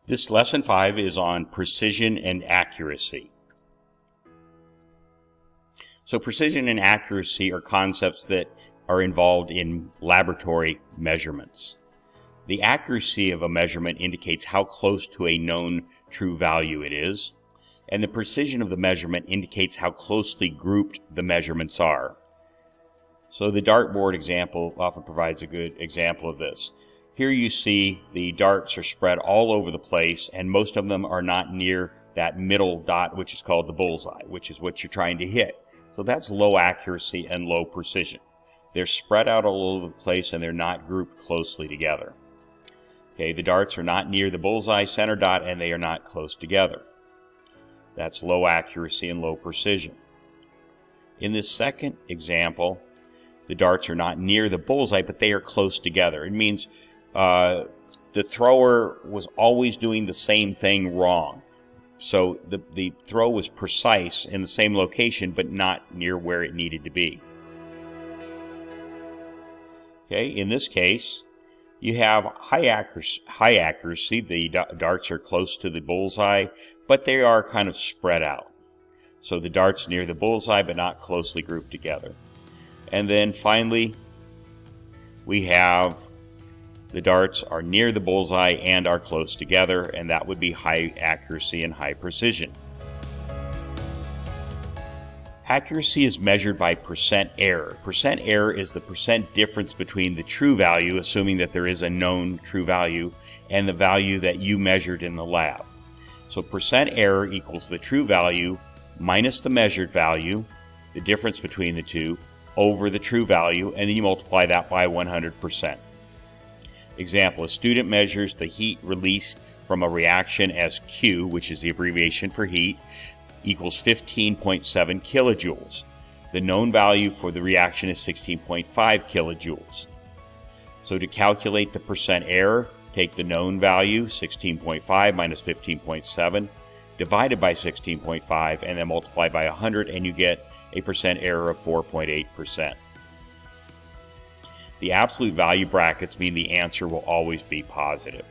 This lesson 5 is on precision and accuracy. So precision and accuracy are concepts that are involved in laboratory measurements. The accuracy of a measurement indicates how close to a known true value it is, and the precision of the measurement indicates how closely grouped the measurements are. So the dartboard example often provides a good example of this. Here you see the darts are spread all over the place, and most of them are not near that middle dot, which is called the bullseye, which is what you're trying to hit. So that's low accuracy and low precision. They're spread out all over the place and they're not grouped closely together. Okay, the darts are not near the bullseye center dot and they are not close together. That's low accuracy and low precision. In this second example, the darts are not near the bullseye, but they are close together. It means the thrower was always doing the same thing wrong. So the throw was precise in the same location, but not near where it needed to be. Okay, in this case, you have high accuracy. The darts are close to the bullseye, but they are kind of spread out. So the darts near the bullseye, but not closely grouped together. And then finally, we have the darts are near the bullseye and are close together, and that would be high accuracy and high precision. Accuracy is measured by percent error. Percent error is the percent difference between the true value, assuming that there is a known true value, and the value that you measured in the lab. So percent error equals the true value minus the measured value, the difference between the two, over the true value, and then you multiply that by 100%. Example, a student measures the heat released from a reaction as Q, which is the abbreviation for heat, equals 15.7 kilojoules. The known value for the reaction is 16.5 kilojoules. So to calculate the percent error, take the known value, 16.5 minus 15.7, divided by 16.5, and then multiply by 100, and you get a percent error of 4.8%. The absolute value brackets mean the answer will always be positive.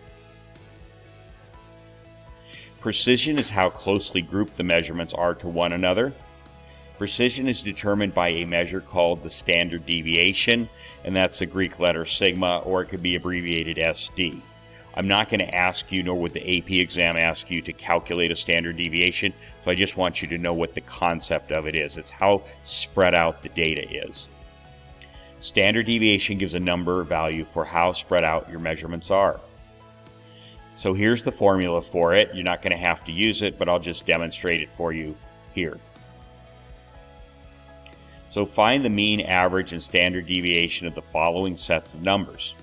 Precision is how closely grouped the measurements are to one another. Precision is determined by a measure called the standard deviation, and that's the Greek letter sigma, or it could be abbreviated SD. I'm not going to ask you, nor would the AP exam ask you, to calculate a standard deviation, so I just want you to know what the concept of it is. It's how spread out the data is. Standard deviation gives a number value for how spread out your measurements are. So here's the formula for it. You're not going to have to use it, but I'll just demonstrate it for you here. So find the mean, average, and standard deviation of the following sets of numbers.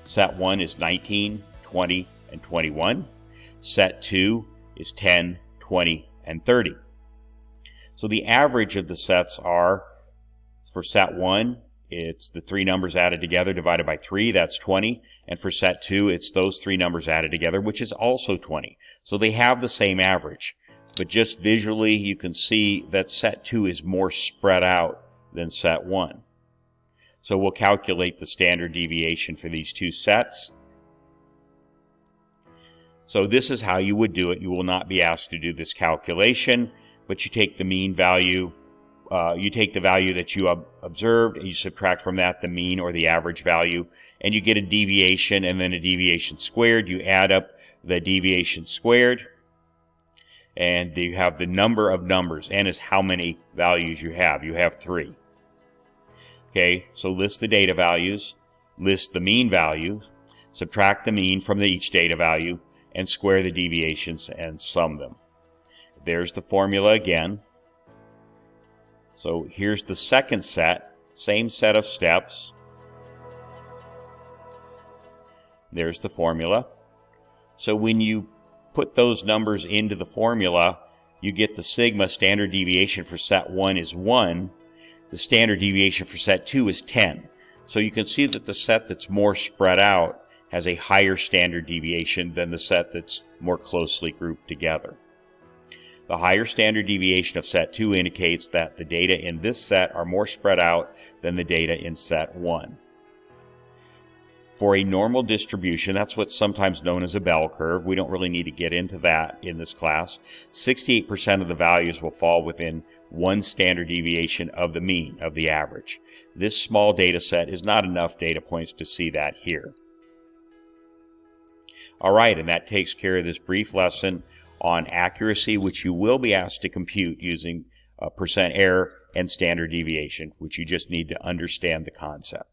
Set 1 is 19, 20, and 21. Set 2 is 10, 20, and 30. So the average of the sets are, for set 1, it's the three numbers added together divided by 3, that's 20. And for set 2, it's those three numbers added together, which is also 20. So they have the same average. But just visually, you can see that set 2 is more spread out than set 1. So we'll calculate the standard deviation for these two sets. So this is how you would do it. You will not be asked to do this calculation, but you take the mean value. You take the value that you observed and you subtract from that the mean or the average value, and you get a deviation and then a deviation squared. You add up the deviation squared, and you have the number of numbers. N is how many values you have. You have 3. Okay, so list the data values, list the mean value, subtract the mean from each data value, and square the deviations and sum them. There's the formula again. So here's the second set, same set of steps. There's the formula. So when you put those numbers into the formula, you get the sigma. Standard deviation for set 1 is 1. The standard deviation for set 2 is 10. So you can see that the set that's more spread out has a higher standard deviation than the set that's more closely grouped together. The higher standard deviation of set 2 indicates that the data in this set are more spread out than the data in set 1. For a normal distribution, that's what's sometimes known as a bell curve. We don't really need to get into that in this class. 68% of the values will fall within one standard deviation of the mean, of the average. This small data set is not enough data points to see that here. All right, and that takes care of this brief lesson on accuracy, which you will be asked to compute using percent error and standard deviation, which you just need to understand the concept.